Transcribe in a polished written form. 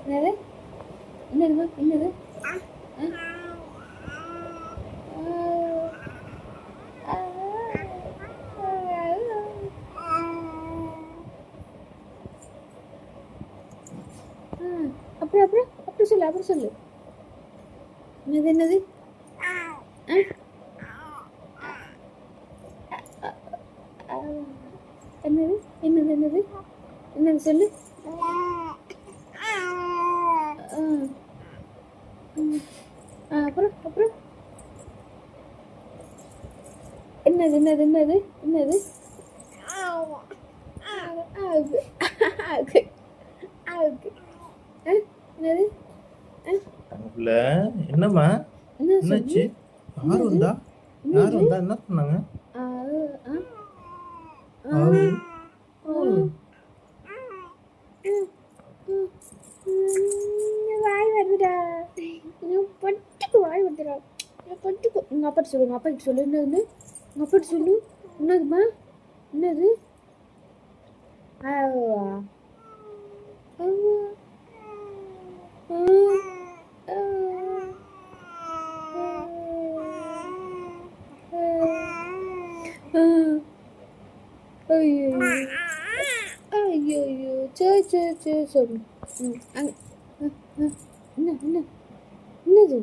என்னது என்னதுமா என்னது அப்புறம் அப்புறம் அப்புறம் சொல்லு அப்புறம் சொல்லு என்னது என்னது என்னது என்னது என்னது என்னது சொல்லு அப்புறம் அப்புறம் என்னது என்னது என்னது என்னது என்னது என்னம்மா என்னாச்சு? யார் வந்தா என்ன பண்ணாங்க? வாய் வருதுடா பட்டுக்கு வாய் வருதுடா பட்டுக்கு உங்கள் அப்பாட்ட சொல்லு உங்கள் அப்பாட்ட சொல்லு என்னது உங்கள் அப்பாட்ட சொல்லு என்னதுமா என்னது ஐயோ ஐயோ சரி சரி சரி சொல்லு என்ன என்ன என்னது